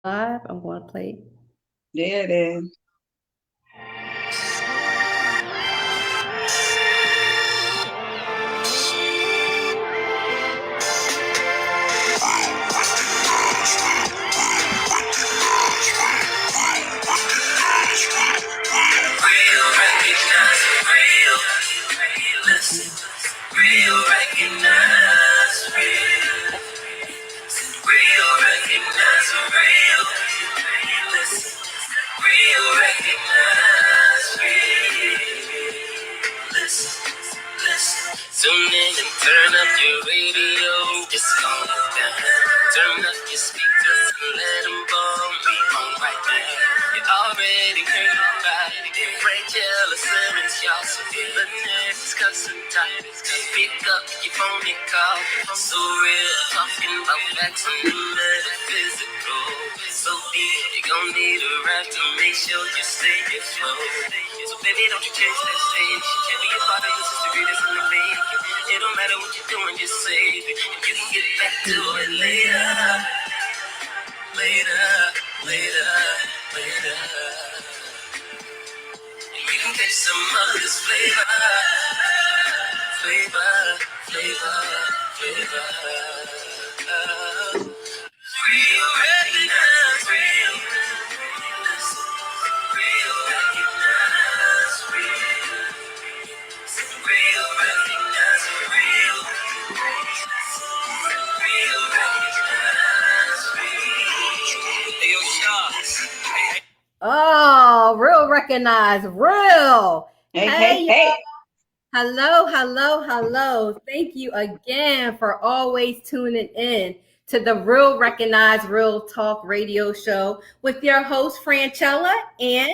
Live. I'm going to play. There it is. Real recognize real. Real recognize real. Listen, real recognize real. Listen, listen. Tune in and turn up your radio. Just calm it down. Turn up your speakers and let them ball me on right now. You already heard about it. Rachel or Simmons, y'all. So Lynette discussing topics. Pick up your phone and call. So real, talking about facts and the metaphysical. So deep, you gon' need a rap to make sure you stay afloat. So baby, don't you change that stage. Can be a part of this history that's in the making. It don't matter what you're doing, just save it. If you can get back to it later, later, later, later. And you can catch some of this flavor, flavor, flavor, flavor. Real recognize real. Real recognize real. Real recognize real. Real recognize real. Hey, yo, Shaw. Oh, real recognize real. Hey. Hello, hello, hello. Thank you again for always tuning in to the Real Recognize Real Talk radio show with your host, Franchella, and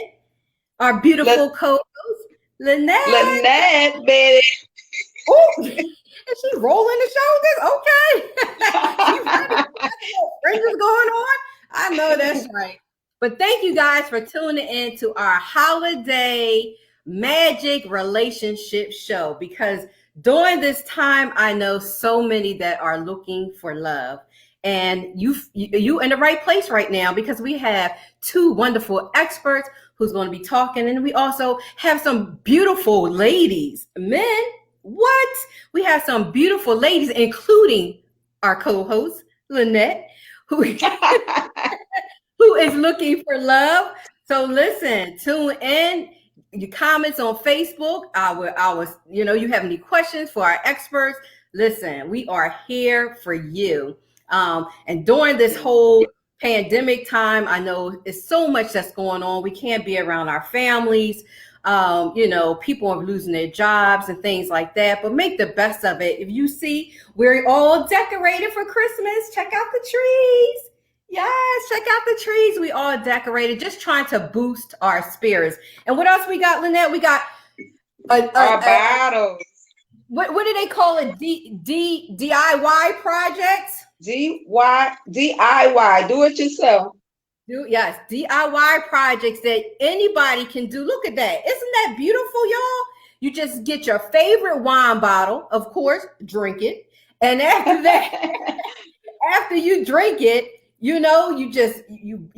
our beautiful co-host, Lynette. Lynette, baby. Oh, is she rolling the shoulders? Okay. Fringes going on? I know that's right. But thank you guys for tuning in to our holiday magic relationship show, because during this time, I know so many that are looking for love. And you in the right place right now, because we have two wonderful experts who's going to be talking, and we also have some beautiful ladies, men. What? We have some beautiful ladies, including our co-host, Lynette, who who is looking for love. So listen, tune in. Your comments on Facebook. You have any questions for our experts? Listen, we are here for you. And during this whole pandemic time, I know it's so much that's going on. We can't be around our families. People are losing their jobs and things like that, but make the best of it. If you see we're all decorated for Christmas, check out the trees. Yes, check out the trees. We all decorated, just trying to boost our spirits. And what else we got, Lynette? We got our bottles. What do they call it? DIY projects? DIY, do it yourself. Yes, DIY projects that anybody can do. Look at that. Isn't that beautiful, y'all? You just get your favorite wine bottle, of course, drink it. And after that, after you drink it, you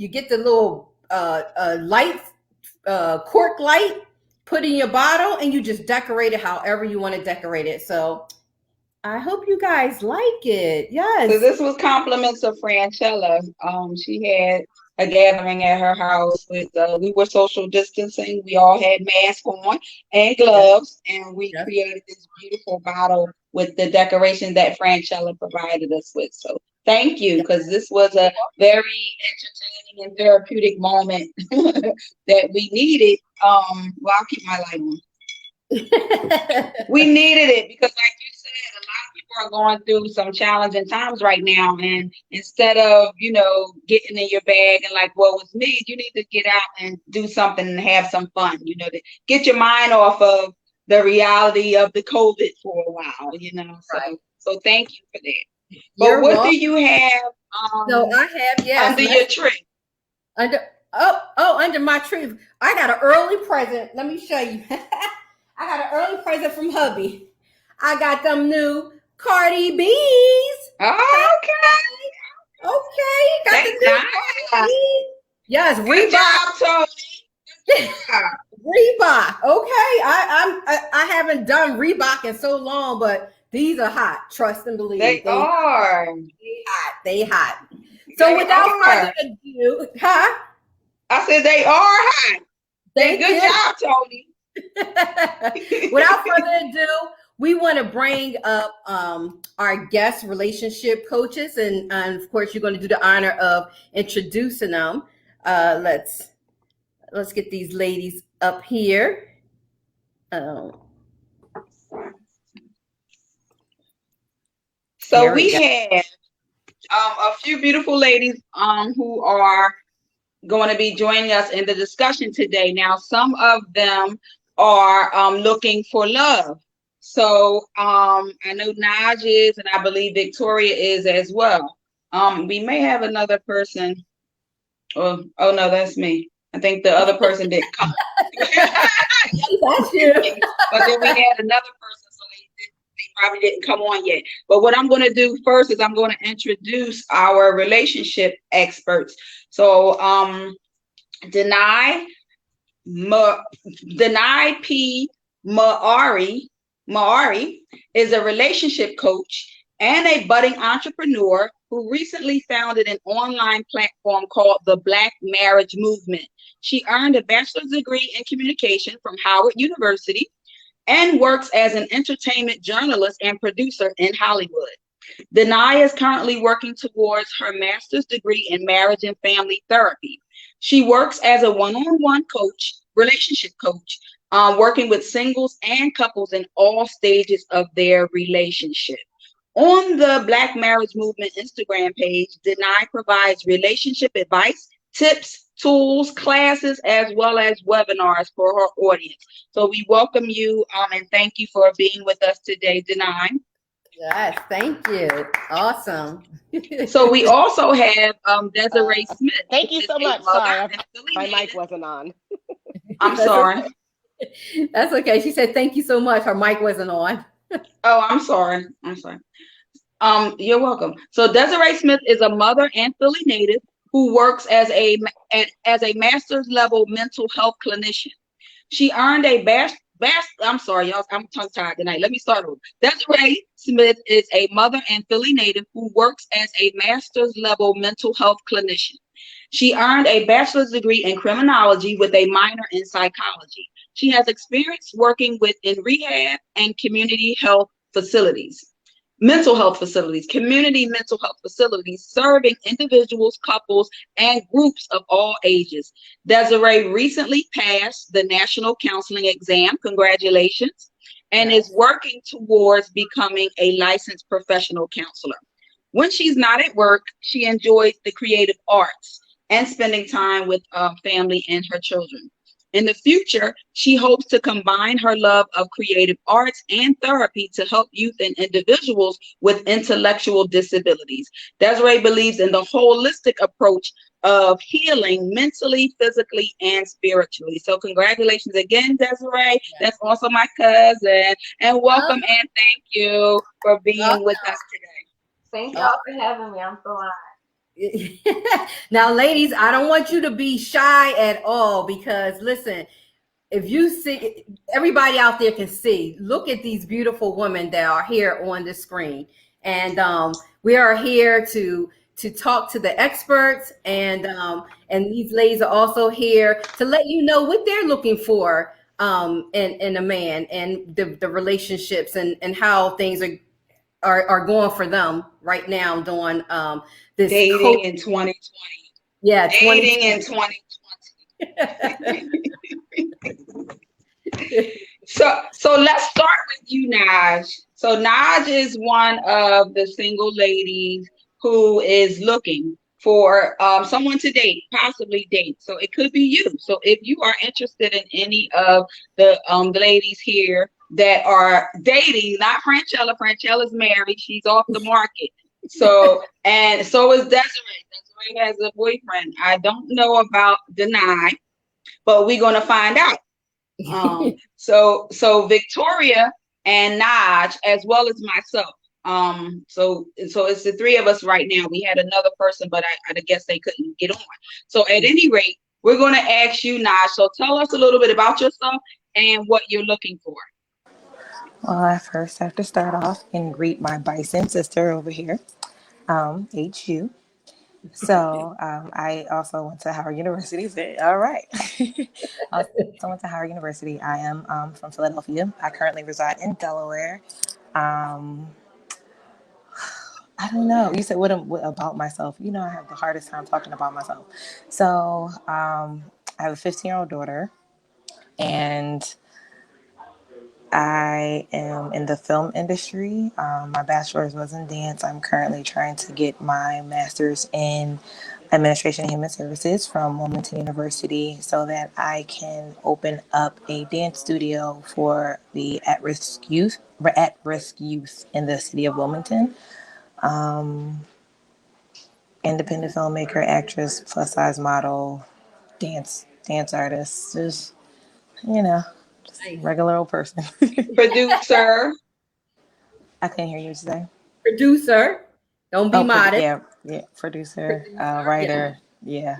get the little light, cork light, put in your bottle, and you just decorate it however you want to decorate it. So I hope you guys like it. Yes. So this was compliments of Franchella. She had a gathering at her house with we were social distancing. We all had masks on and gloves, and we created this beautiful bottle with the decoration that Franchella provided us with. So thank you, because this was a very entertaining and therapeutic moment that we needed. I'll keep my light on. We needed it because, like you said, a lot of people are going through some challenging times right now, and instead of getting in your bag and like, what was me, you need to get out and do something and have some fun, to get your mind off of the reality of the COVID for a while, so thank you for that. But what do you have so I have under your tree? Under my tree, I got an early present. Let me show you. I got an early present from hubby. I got them new Cardi B's. Okay. Okay, got the That's new nice. yes, Good job, Tony. Reebok. Okay, I haven't done Reebok in so long, but these are hot. Trust and believe. They are. They hot. They hot. So They without are. further ado, huh? I said they are hot. Thank Good you. job, Tony. Without further ado, we want to bring up our guest relationship coaches, and of course, you're going to do the honor of introducing them. Let's get these ladies up here. So we have a few beautiful ladies who are going to be joining us in the discussion today. Now, some of them are looking for love. So I know Naj is, and I believe Victoria is as well. We may have another person. Oh no, that's me. I think the other person didn't come. That's you. But then we had another person, so they probably didn't come on yet. But what I'm going to do first is I'm going to introduce our relationship experts. So Denai P. Maraire is a relationship coach and a budding entrepreneur who recently founded an online platform called the Black Marriage Movement. She earned a bachelor's degree in communication from Howard University and works as an entertainment journalist and producer in Hollywood. Denai is currently working towards her master's degree in marriage and family therapy. She works as a one-on-one coach, relationship coach, working with singles and couples in all stages of their relationship. On the Black Marriage Movement Instagram page, Denai provides relationship advice, tips, tools, classes, as well as webinars for her audience. So we welcome you and thank you for being with us today, Denai. Yes, thank you. Awesome. So we also have Desiree Smith. Thank you so much. Sorry, my mic wasn't on. I'm sorry. That's okay. She said, thank you so much. Her mic wasn't on. Oh, I'm sorry. You're welcome. So Desiree Smith is a mother and Philly native who works as a master's level mental health clinician. She earned a I'm sorry, y'all. I'm tongue tied tonight. Let me start over. Desiree Smith is a mother and Philly native who works as a master's level mental health clinician. She earned a bachelor's degree in criminology with a minor in psychology. She has experience working in rehab and community health facilities. Community mental health facilities, serving individuals, couples, and groups of all ages. Desiree recently passed the National Counseling Exam, congratulations, and is working towards becoming a licensed professional counselor. When she's not at work, she enjoys the creative arts and spending time with family and her children. In the future, she hopes to combine her love of creative arts and therapy to help youth and individuals with intellectual disabilities. Desiree believes in the holistic approach of healing mentally, physically, and spiritually. So congratulations again, Desiree. Yes. That's also my cousin. And welcome and thank you for being with us today. Thank y'all for having me. I'm so honored. Now, ladies, I don't want you to be shy at all, because listen, if you see, everybody out there can see, look at these beautiful women that are here on the screen. And we are here to talk to the experts, and these ladies are also here to let you know what they're looking for in a man, and the relationships and how things are going for them right now during this dating in 2020. Yeah, dating in 2020. So let's start with you, Naj. So Naj is one of the single ladies who is looking for someone to date, possibly date. So it could be you. So if you are interested in any of the ladies here that are dating, not Franchella. Franchella's married. She's off the market. So, and so is Desiree. Desiree has a boyfriend. I don't know about Denai, but we're going to find out. So Victoria and Naj, as well as myself, So it's the three of us right now. We had another person, but I guess they couldn't get on. So at any rate, we're going to ask you, Naj. So tell us a little bit about yourself and what you're looking for. Well, I first have to start off and greet my bison sister over here, HU. So I also went to Howard University. So, all right. I also went to Howard University. I am from Philadelphia. I currently reside in Delaware. Um, I don't know. You said what about myself? You know, I have the hardest time talking about myself. So I have a 15-year-old daughter, and I am in the film industry. My bachelor's was in dance. I'm currently trying to get my master's in administration and human services from Wilmington University so that I can open up a dance studio for the at-risk youth in the city of Wilmington. Um, Independent filmmaker, actress, plus size model, dance artist, just you know, just regular old person. Producer. I couldn't hear you say. Producer. Don't be modest. Yeah, producer, writer, yeah.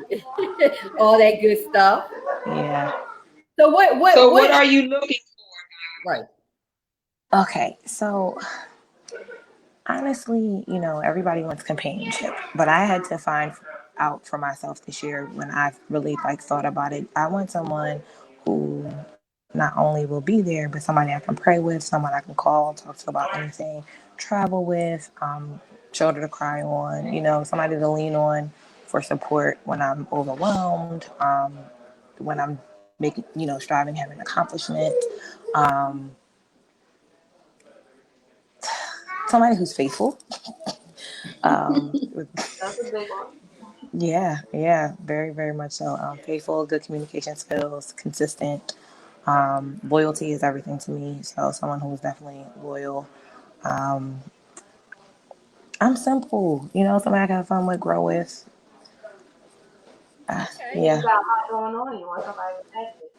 All that good stuff. Yeah. So what are you looking for? Right. Okay, so honestly, everybody wants companionship, but I had to find out for myself this year when I've really thought about it. I want someone who not only will be there, but somebody I can pray with, someone I can call, talk to about anything, travel with, shoulder to cry on, somebody to lean on for support when I'm overwhelmed, when I'm making, striving, having accomplishment. Somebody who's faithful. That's a big one. Yeah, very, very much so. Faithful, good communication skills, consistent. Loyalty is everything to me. So someone who's definitely loyal. Um, I'm simple, somebody I can have fun with, grow with. Yeah. You got a lot going on. You want somebody to active.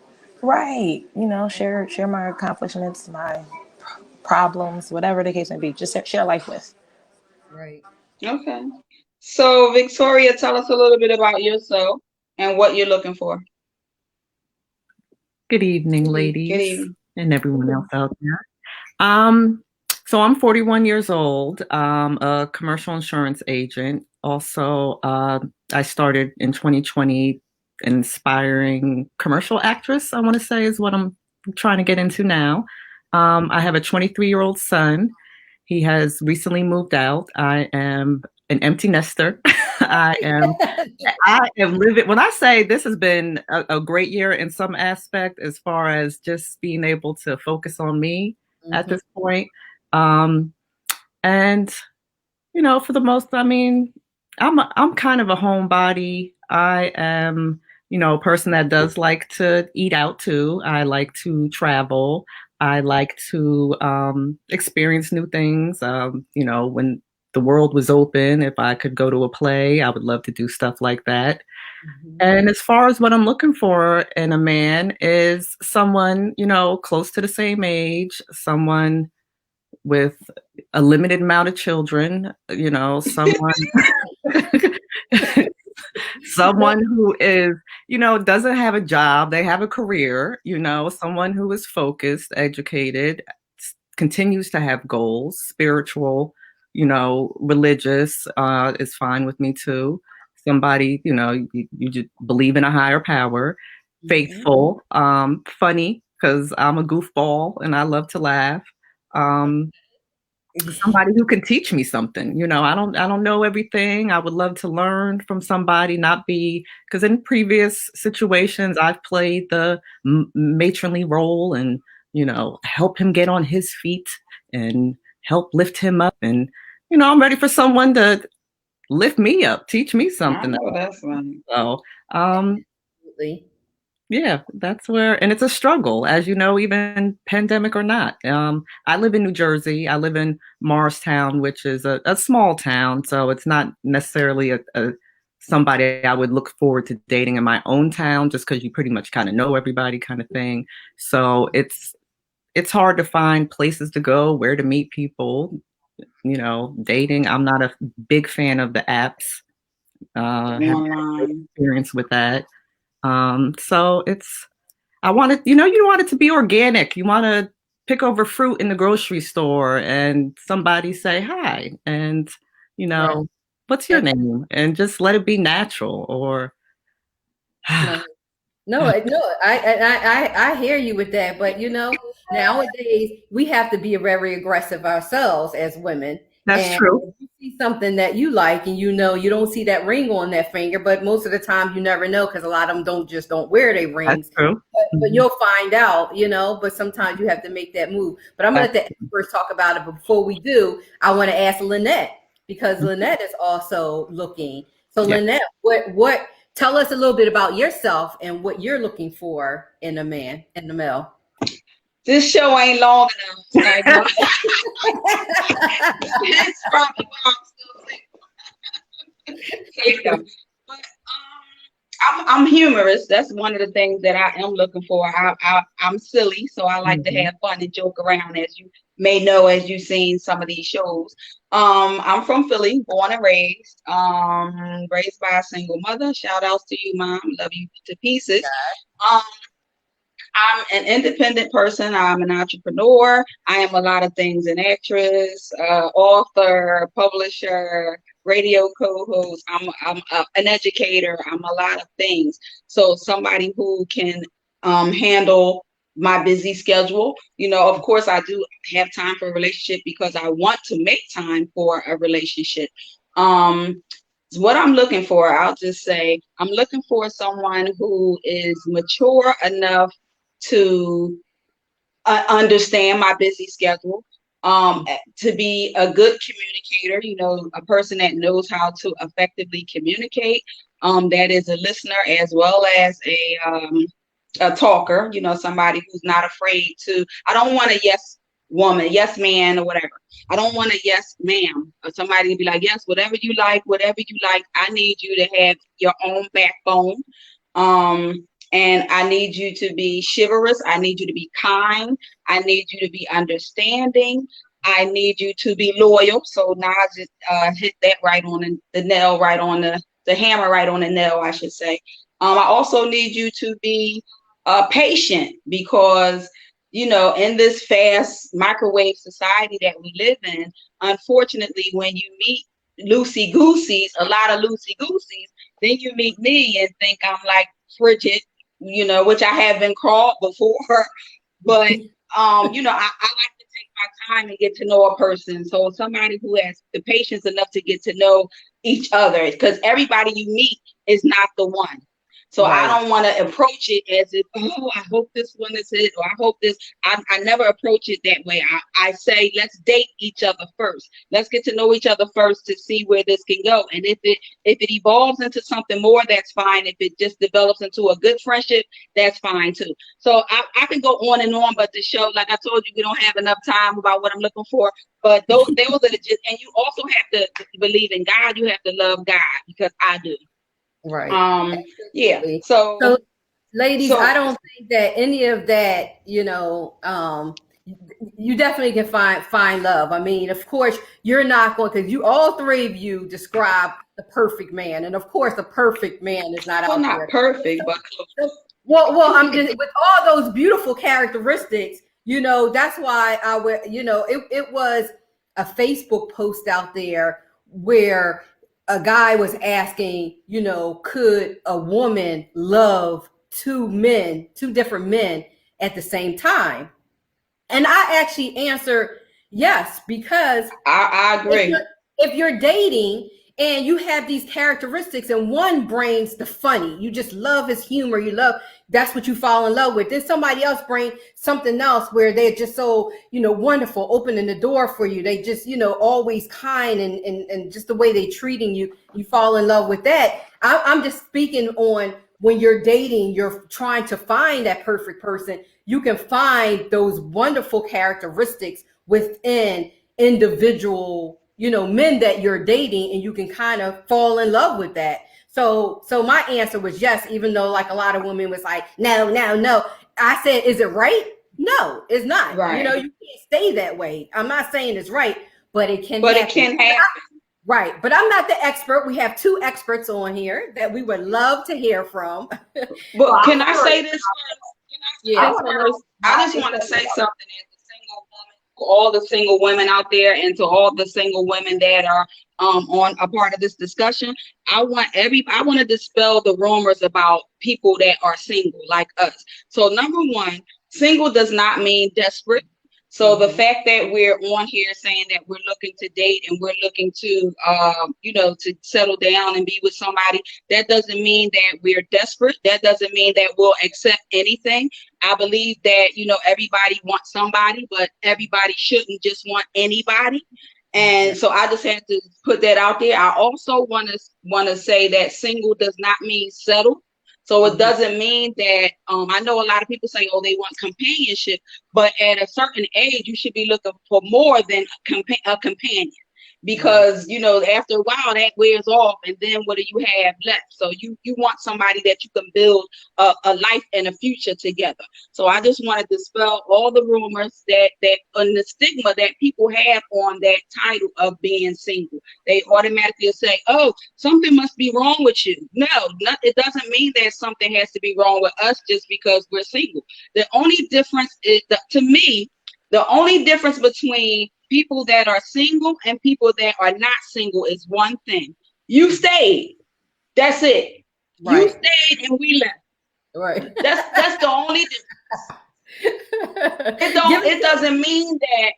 Right. Share my accomplishments, my problems, whatever the case may be. Just share life with. Right. Okay. So Victoria, tell us a little bit about yourself and what you're looking for. Good evening, ladies, and everyone else out there. So I'm 41 years old, a commercial insurance agent. Also, I started in 2020, inspiring commercial actress, I want to say is what I'm trying to get into now. I have a 23-year-old son. He has recently moved out. I am an empty nester. I am living. When I say this has been a great year in some aspect, as far as just being able to focus on me at this point. And for the most, I'm kind of a homebody. I am, a person that does like to eat out too. I like to travel. I like to experience new things. When the world was open, if I could go to a play, I would love to do stuff like that. And as far as what I'm looking for in a man is someone, close to the same age, someone with a limited amount of children, someone someone who is, doesn't have a job, they have a career, someone who is focused, educated, continues to have goals, spiritual, religious, is fine with me too. Somebody, you just believe in a higher power, faithful, funny, because I'm a goofball and I love to laugh. Somebody who can teach me something. I don't know everything. I would love to learn from somebody, not be, because in previous situations I've played the matronly role and help him get on his feet and help lift him up. And I'm ready for someone to lift me up, teach me something. Oh, that's funny. So absolutely. Yeah, that's where, and it's a struggle, as you know, even pandemic or not. I live in New Jersey. I live in Morristown, which is a small town. So it's not necessarily a somebody I would look forward to dating in my own town, just because you pretty much kind of know everybody kind of thing. So it's hard to find places to go, where to meet people. dating. I'm not a big fan of the apps. Have Online experience with that. So I wanted, you want it to be organic. You want to pick over fruit in the grocery store and somebody say hi and, Right. what's your name? And just let it be natural or. No, I hear you with that, but nowadays we have to be very aggressive ourselves as women. That's true. If you see something that you like and you don't see that ring on that finger, but most of the time you never know because a lot of them don't wear their rings. That's true. But you'll find out, but sometimes you have to make that move. But I'm going to let the experts talk about it. But before we do, I want to ask Lynette because Lynette is also looking. So Lynette, what tell us a little bit about yourself and what you're looking for in a man, in the male. This show ain't long enough. That's probably why I'm still single. But I'm humorous. That's one of the things that I am looking for. I'm silly, so I like to have fun and joke around, as you may know, as you've seen some of these shows. I'm from Philly, born and raised by a single mother. Shout outs to you, Mom. Love you to pieces. I'm an independent person. I'm an entrepreneur. I am a lot of things: an actress, author, publisher, radio co-host. I'm an educator. I'm a lot of things. So somebody who can handle my busy schedule. Of course, I do have time for a relationship because I want to make time for a relationship. What I'm looking for, I'll just say, I'm looking for someone who is mature enough to understand my busy schedule, to be a good communicator, a person that knows how to effectively communicate, that is a listener as well as a talker, somebody who's not afraid to. I don't want a yes woman, yes man, or whatever. I don't want a yes ma'am, or somebody to be like, yes, whatever you like. I need you to have your own backbone. And I need you to be chivalrous. I need you to be kind. I need you to be understanding. I need you to be loyal. So now I just hit that right on the nail, right on the hammer, right on the nail, I should say. I also need you to be patient because, in this fast microwave society that we live in, unfortunately, when you meet loosey-gooseys, a lot of loosey-gooseys, then you meet me and think I'm like frigid, which I have been called before. But, I like to take my time and get to know a person. So somebody who has the patience enough to get to know each other, because everybody you meet is not the one. So right. I don't want to approach it as if, I hope this one is it, or I hope this. I never approach it that way. I say, let's date each other first. Let's get to know each other first to see where this can go. And if it evolves into something more, that's fine. If it just develops into a good friendship, that's fine too. So I can go on and on, but the show, like I told you, we don't have enough time about what I'm looking for. But those are the, and you also have to believe in God. You have to love God, because I do. Right. Yeah. So ladies, I don't think that any of that, you definitely can find love. I mean, of course, you're not going, because all three of you describe the perfect man, and of course, the perfect man is not out there. Not perfect, but well, I'm just with all those beautiful characteristics. That's why I would. It was a Facebook post out there where a guy was asking, could a woman love two different men at the same time? And I actually answered yes, because I agree. If you're dating and you have these characteristics and one brings the funny, you just love his humor, that's what you fall in love with. Then somebody else bring something else where they're just so, wonderful, opening the door for you. They just, always kind and just the way they treating you, you fall in love with that. I'm just speaking on when you're dating, you're trying to find that perfect person. You can find those wonderful characteristics within individual, men that you're dating, and you can kind of fall in love with that. So my answer was yes, even though like a lot of women was like, no. I said, is it right? No, it's not. Right. You can't stay that way. I'm not saying it's right, but it can but happen. it can happen. Right, but I'm not the expert. We have two experts on here that we would love to hear from. But can I say this first? Yeah. I just want to say something as a single woman, to all the single women out there, and to all the single women that are on a part of this discussion. I want to dispel the rumors about people that are single like us. So number one, single does not mean desperate. So the fact that we're on here saying that we're looking to date and we're looking to, to settle down and be with somebody, that doesn't mean that we're desperate. That doesn't mean that we'll accept anything. I believe that, everybody wants somebody, but everybody shouldn't just want anybody. And so I just had to put that out there. I also want to say that single does not mean settled. So it doesn't mean that, I know a lot of people say, oh, they want companionship, but at a certain age, you should be looking for more than a companion. Because, after a while that wears off, and then what do you have left? So you want somebody that you can build a life and a future together. So I just want to dispel all the rumors that and the stigma that people have on that title of being single. They automatically say, oh, something must be wrong with you. No, it doesn't mean that something has to be wrong with us just because we're single. The only difference is, to me, the only difference between people that are single and people that are not single is one thing. You stayed. That's it. Right. You stayed and we left. Right. That's the only difference. It doesn't mean that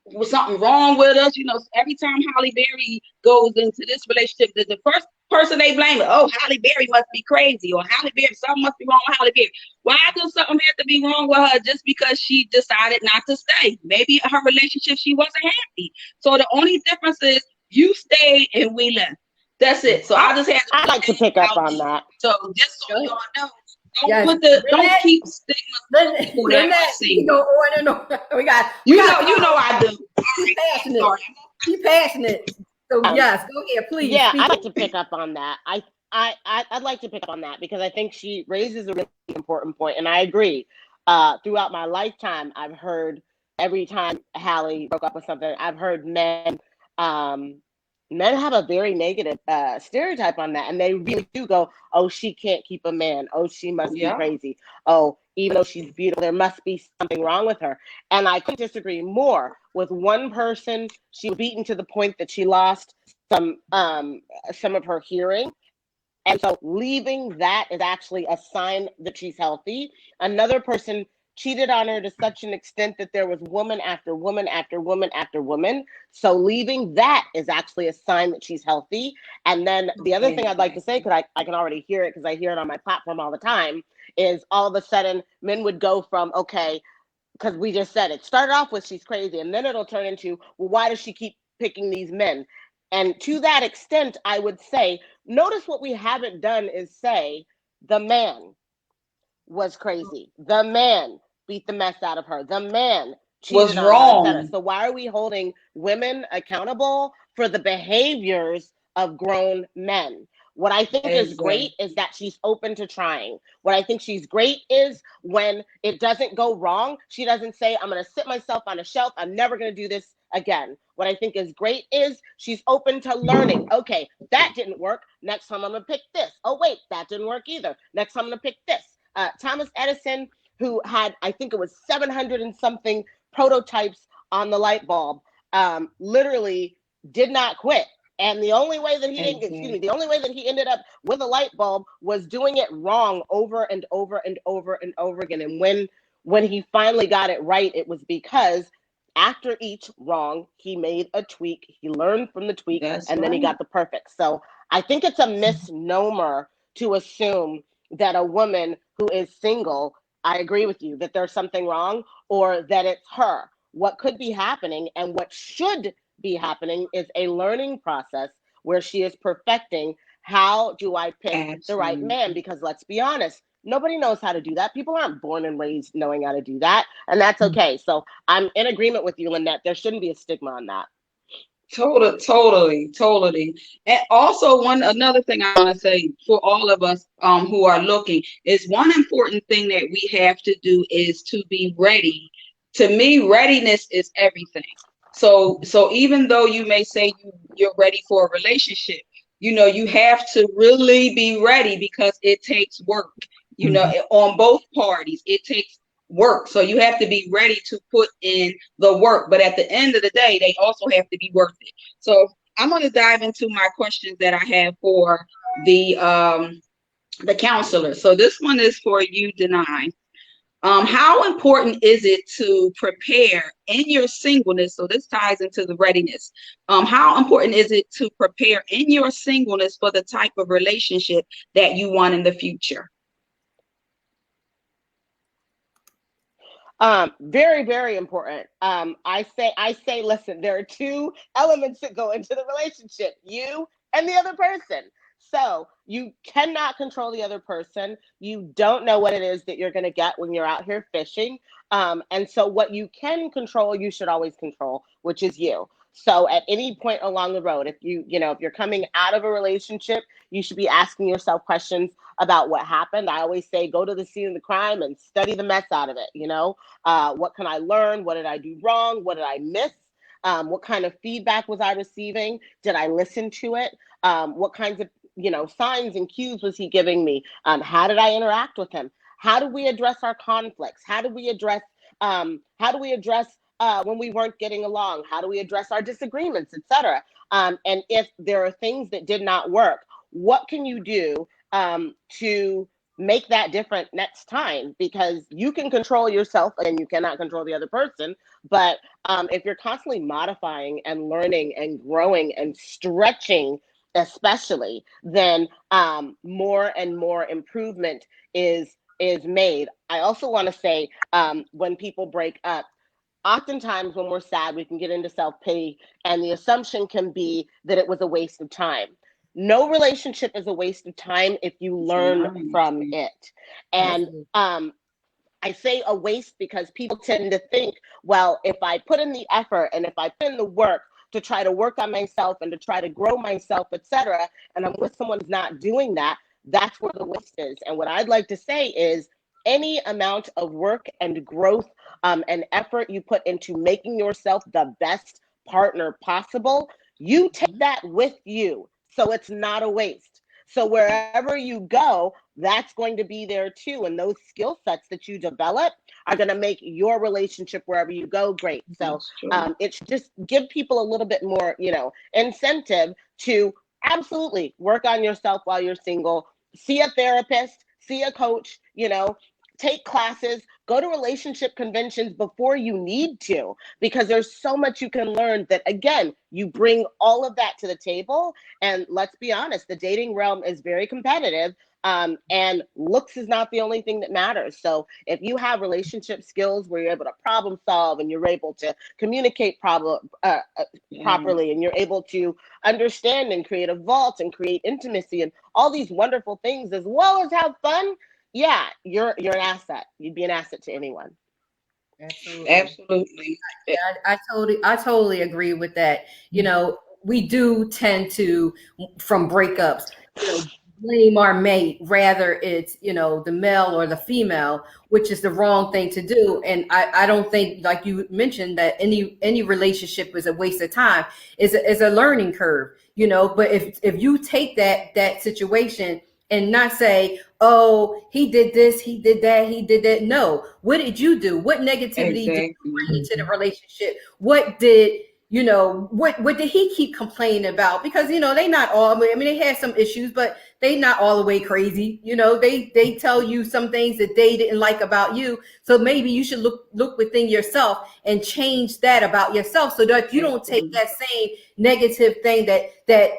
was something wrong with us. Every time Halle Berry goes into this relationship, the first person they blame it, oh, Halle Berry must be crazy, or Halle Berry, something must be wrong with Halle Berry. Why does something have to be wrong with her just because she decided not to stay? Maybe her relationship, she wasn't happy. So the only difference is you stayed and we left. That's it. So I just had to. I'd like to pick up on that. So just so y'all know. Don't keep stigma. You go on and on. We got. I do. She's passionate. She's passionate. So yes, go ahead, please. Yeah, I'd like to pick up on that. I'd like to pick up on that because I think she raises a really important point, and I agree. Throughout my lifetime, I've heard every time Halle broke up with something, I've heard men have a very negative stereotype on that, and they really do go, oh, she can't keep a man, oh, she must be crazy, oh, even though she's beautiful, there must be something wrong with her. And I couldn't disagree more. With one person, she was beaten to the point that she lost some of her hearing, and so leaving that is actually a sign that she's healthy. Another person cheated on her to such an extent that there was woman after woman after woman after woman. So leaving that is actually a sign that she's healthy. And then the other thing I'd like to say, because I can already hear it because I hear it on my platform all the time, is all of a sudden men would go from, okay, because we just said it started off with she's crazy, and then it'll turn into, well, why does she keep picking these men? And to that extent, I would say, notice what we haven't done is say the man was crazy. The man beat the mess out of her. The man was wrong. So why are we holding women accountable for the behaviors of grown men? What I think is great is that she's open to trying. What I think she's great is when it doesn't go wrong, she doesn't say, I'm going to sit myself on a shelf. I'm never going to do this again. What I think is great is she's open to learning. Okay, that didn't work. Next time I'm going to pick this. Oh, wait, that didn't work either. Next time I'm going to pick this. Thomas Edison, who had, I think it was 700 and something prototypes on the light bulb, literally did not quit. And the only way that the only way that he ended up with a light bulb was doing it wrong over and over and over and over again. And when he finally got it right, it was because after each wrong, he made a tweak. He learned from the tweak, then he got the perfect. So I think it's a misnomer to assume that a woman who is single, I agree with you, that there's something wrong or that it's her. What could be happening and what should be happening is a learning process where she is perfecting how do I pick the right man, because let's be honest, nobody knows how to do that. People aren't born and raised knowing how to do that, and that's okay. So I'm in agreement with you, Lynette. There shouldn't be a stigma on that. Totally. And also another thing I want to say for all of us who are looking is one important thing that we have to do is to be ready. To me, readiness is everything. So even though you may say you're ready for a relationship, you have to really be ready, because it takes work, on both parties. It takes work. So you have to be ready to put in the work. But at the end of the day, they also have to be worth it. So I'm going to dive into my questions that I have for the counselor. So this one is for you, Denai. How important is it to prepare in your singleness? So this ties into the readiness. How important is it to prepare in your singleness for the type of relationship that you want in the future? Very, very important. I say, listen, there are two elements that go into the relationship, you and the other person. So you cannot control the other person. You don't know what it is that you're going to get when you're out here fishing. And so what you can control, you should always control, which is you. So at any point along the road, if you're coming out of a relationship, you should be asking yourself questions about what happened. I always say, go to the scene of the crime and study the mess out of it. What can I learn? What did I do wrong? What did I miss? What kind of feedback was I receiving? Did I listen to it? What kinds of signs and cues was he giving me? How did I interact with him? How do we address our conflicts? How do we address when we weren't getting along? How do we address our disagreements, etc.? And if there are things that did not work, what can you do to make that different next time? Because you can control yourself and you cannot control the other person. But if you're constantly modifying and learning and growing and stretching, especially, then more and more improvement is made. I also want to say, when people break up, oftentimes when we're sad, we can get into self-pity, and the assumption can be that it was a waste of time. No relationship is a waste of time if you learn from it. And I say a waste because people tend to think, well, if I put in the effort and if I put in the work to try to work on myself and to try to grow myself, etc., and I'm with someone who's not doing that, that's where the waste is. And what I'd like to say is, any amount of work and growth and effort you put into making yourself the best partner possible, you take that with you. So it's not a waste. So wherever you go, that's going to be there too. And those skill sets that you develop are going to make your relationship wherever you go great. So it should just give people a little bit more, incentive to absolutely work on yourself while you're single. See a therapist, see a coach, take classes, go to relationship conventions before you need to, because there's so much you can learn that, again, you bring all of that to the table. And let's be honest, the dating realm is very competitive. And looks is not the only thing that matters. So if you have relationship skills where you're able to problem solve and you're able to communicate properly, and you're able to understand and create a vault and create intimacy and all these wonderful things, as well as have fun, yeah, you're an asset. You'd be an asset to anyone. Absolutely. I totally agree with that. We do tend to, from breakups, blame our mate, rather it's the male or the female, which is the wrong thing to do. And I don't think, like you mentioned, that any relationship is a waste of time. Is a learning curve, but if you take that situation and not say, oh, he did this, he did that, he did that. No, what did you do? What negativity did you bring into the relationship? What did what did he keep complaining about? Because they not all, they had some issues, but they not all the way crazy. They tell you some things that they didn't like about you. So maybe you should look within yourself and change that about yourself, so that you don't take that same negative thing that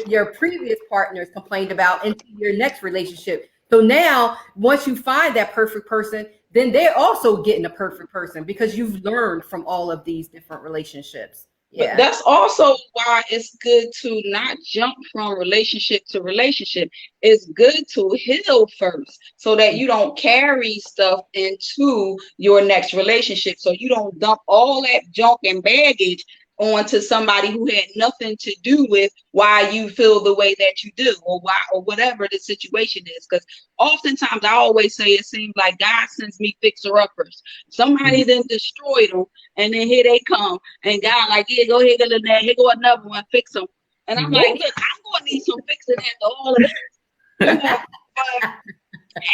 your previous partners complained about into your next relationship. So now, once you find that perfect person, then they're also getting a perfect person, because you've learned from all of these different relationships. Yeah. But that's also why it's good to not jump from relationship to relationship. It's good to heal first, so that you don't carry stuff into your next relationship. So you don't dump all that junk and baggage onto somebody who had nothing to do with why you feel the way that you do, or why, or whatever the situation is. Because oftentimes I always say it seems like God sends me fixer-uppers. Somebody then destroyed them, and then here they come, and God like, yeah, go ahead, Lynette, here go another one, fix them. And I'm like, look, I'm gonna need some fixing after all of this. You know? But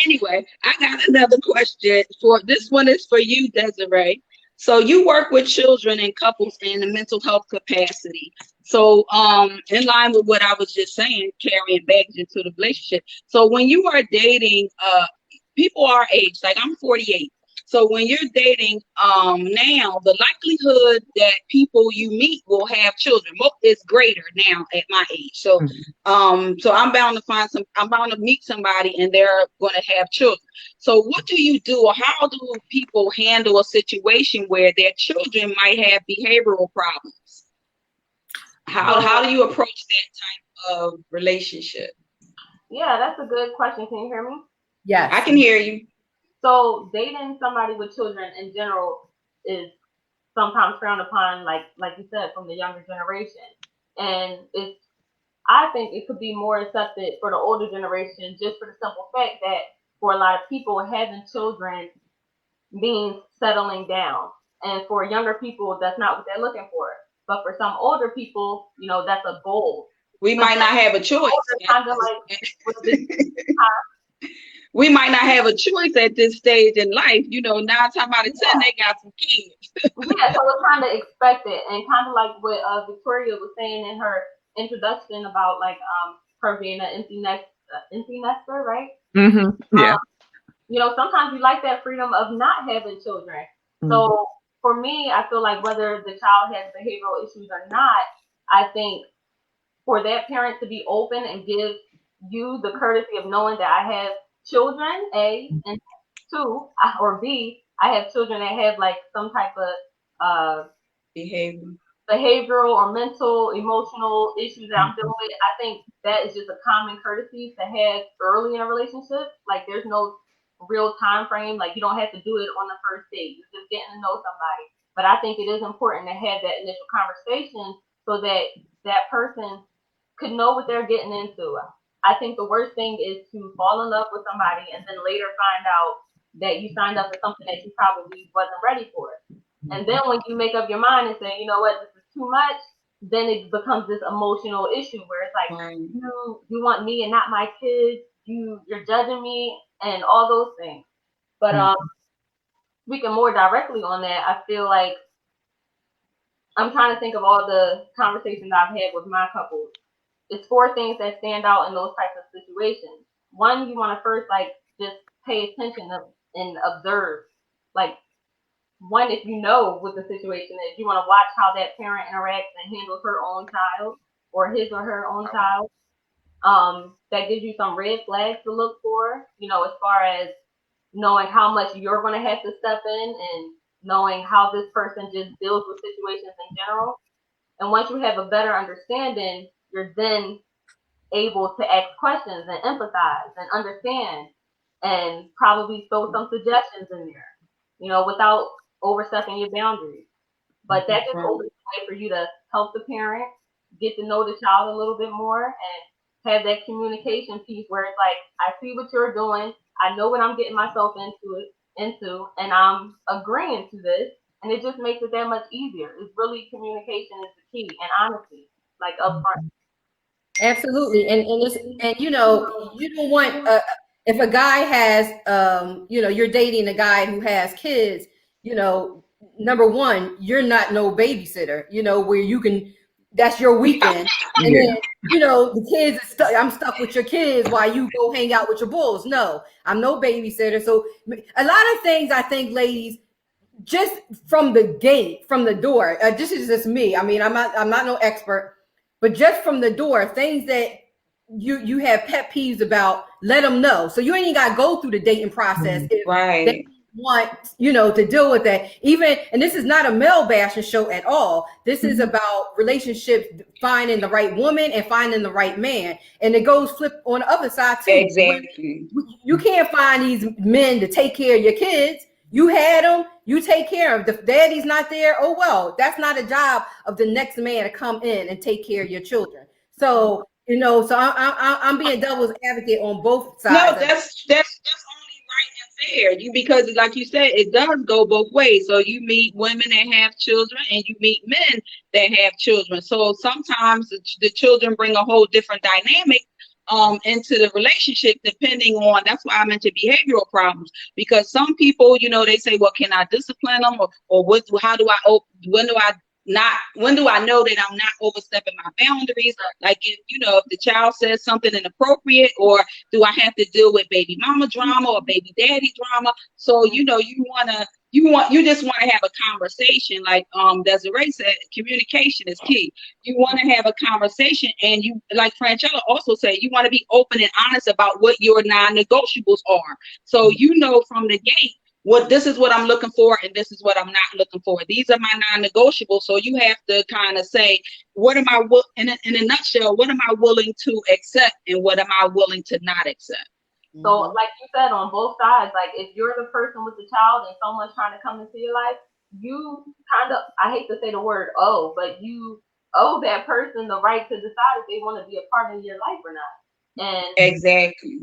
anyway, I got another question. For this one is for you, Desiree. So you work with children and couples in the mental health capacity. So in line with what I was just saying, carrying baggage into the relationship. So when you are dating people our age, like I'm 48. So when you're dating now, the likelihood that people you meet will have children is greater now at my age. So so I'm bound to meet somebody and they're going to have children. So what do you do, or how do people handle a situation where their children might have behavioral problems? How do you approach that type of relationship? Yeah, that's a good question. Can you hear me? Yes, I can hear you. So dating somebody with children in general is sometimes frowned upon, like you said, from the younger generation. And I think it could be more accepted for the older generation, just for the simple fact that for a lot of people, having children means settling down. And for younger people, that's not what they're looking for. But for some older people, you know, that's a goal. We might not have a choice. Kind of like we might not have a choice at this stage in life. You know, 9 times out of 10, they got some kids. Yeah, so we're kind of expected, and kind of like what Victoria was saying in her introduction about like her being an empty nester, right? Mm-hmm. Yeah. You know, sometimes you like that freedom of not having children. So for me, I feel like whether the child has behavioral issues or not, I think for that parent to be open and give you the courtesy of knowing that I have children, A, and 2, or B, I have children that have like some type of behavioral or mental, emotional issues that I'm dealing with. I think that is just a common courtesy to have early in a relationship. Like there's no real time frame. Like you don't have to do it on the first date. You're just getting to know somebody. But I think it is important to have that initial conversation so that that person could know what they're getting into. I think the worst thing is to fall in love with somebody and then later find out that you signed up for something that you probably wasn't ready for. And then when you make up your mind and say, you know what, this is too much, then it becomes this emotional issue where it's like, you want me and not my kids, you're judging me and all those things. But speaking more directly on that, I feel like I'm trying to think of all the conversations I've had with my couples. It's 4 things that stand out in those types of situations. One, you want to first like just pay attention and observe. Like one, if you know what the situation is, you want to watch how that parent interacts and handles her own child or his or her own child. That gives you some red flags to look for, you know, as far as knowing how much you're going to have to step in and knowing how this person just deals with situations in general. And once you have a better understanding, you're then able to ask questions and empathize and understand and probably throw some suggestions in there, you know, without overstepping your boundaries. But that just opens the way for you to help the parent get to know the child a little bit more and have that communication piece where it's like, I see what you're doing. I know what I'm getting myself into, and I'm agreeing to this. And it just makes it that much easier. It's really communication is the key, and honesty, like upfront. Absolutely, and you know, you don't want if a guy has you know, you're dating a guy who has kids, you know, number one, you're not no babysitter, you know, where you can, that's your weekend, and then you know the kids are I'm stuck with your kids while you go hang out with your bulls. No, I'm no babysitter. So a lot of things, I think, ladies, just from the gate, from the door, this is just me. I mean, I'm not no expert, but just from the door, things that you have pet peeves about, let them know. So you ain't even got to go through the dating process. Right. They want, you know, to deal with that. Even, and this is not a male bashing show at all. This is about relationships, finding the right woman and finding the right man. And it goes flip on the other side too. Exactly. You can't find these men to take care of your kids. You had them, You take care of. The daddy's not there. Oh, well, that's not a job of the next man to come in and take care of your children. So, so I'm being devil's advocate on both sides. No, that's only right and fair. Because like you said, it does go both ways. So you meet women that have children and you meet men that have children. So sometimes the children bring a whole different dynamic into the relationship, depending on, that's why I mentioned behavioral problems, because some people, they say, well, can I discipline them, or what, how do I, when do I know that I'm not overstepping my boundaries? Like, if the child says something inappropriate, or do I have to deal with baby mama drama or baby daddy drama? So, you just want to have a conversation. Like Desiree said, communication is key. You want to have a conversation, and you, like Franchella also said, you want to be open and honest about what your non-negotiables are. So from the gate, this is what I'm looking for, and this is what I'm not looking for. These are my non-negotiables. So you have to kind of say, what am I in a nutshell? What am I willing to accept, and what am I willing to not accept? So, like you said, on both sides, like if you're the person with the child and someone's trying to come into your life, you kind of, I hate to say the word but you owe that person the right to decide if they want to be a part of your life or not. And exactly.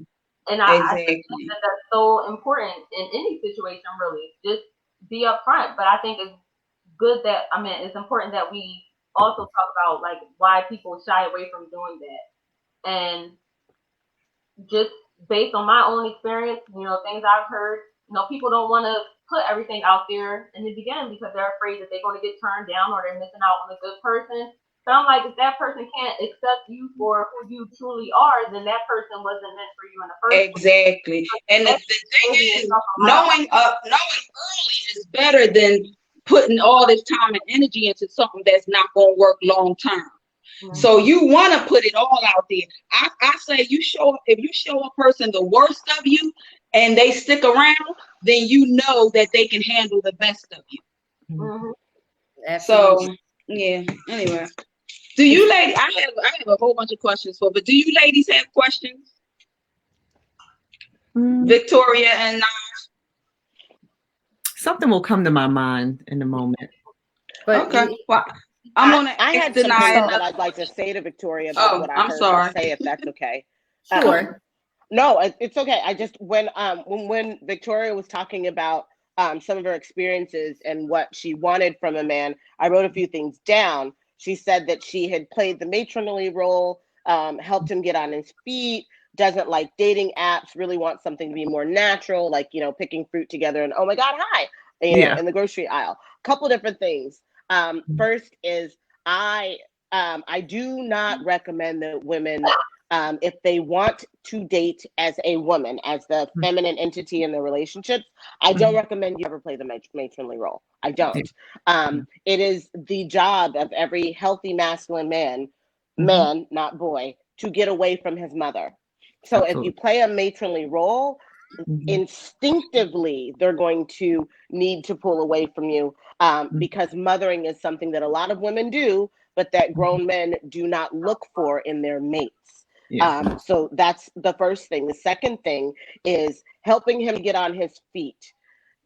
And I think that that's so important in any situation, really. Just be upfront. But I think it's good it's important that we also talk about like why people shy away from doing that. And just based on my own experience, things I've heard, people don't want to put everything out there in the beginning because they're afraid that they're going to get turned down or they're missing out on a good person. So I'm like, if that person can't accept you for who you truly are, then that person wasn't meant for you in the first place. Exactly. And the thing is, knowing early is better than putting all this time and energy into something that's not going to work long term. Mm-hmm. So you want to put it all out there. I say if you show a person the worst of you and they stick around, then you know that they can handle the best of you. Mm-hmm. So yeah. Anyway. Do you ladies? I have a whole bunch of questions but do you ladies have questions? Victoria and Naj? Something will come to my mind in a moment. But okay. Well, I had something that I'd like to say to Victoria about what I heard her say, if that's okay. Sure. No, it's okay. I just when Victoria was talking about some of her experiences and what she wanted from a man, I wrote a few things down. She said that she had played the matronly role, helped him get on his feet, doesn't like dating apps, really wants something to be more natural, like, picking fruit together and, oh my God, hi, in the grocery aisle. A couple different things. First is I do not recommend that women, if they want to date as a woman, as the feminine entity in the relationships, I don't recommend you ever play the matronly role. I don't. It is the job of every healthy masculine man, not boy, to get away from his mother. So if you play a matronly role, instinctively, they're going to need to pull away from you because mothering is something that a lot of women do, but that grown men do not look for in their mates. So that's the first thing. The second thing is helping him get on his feet.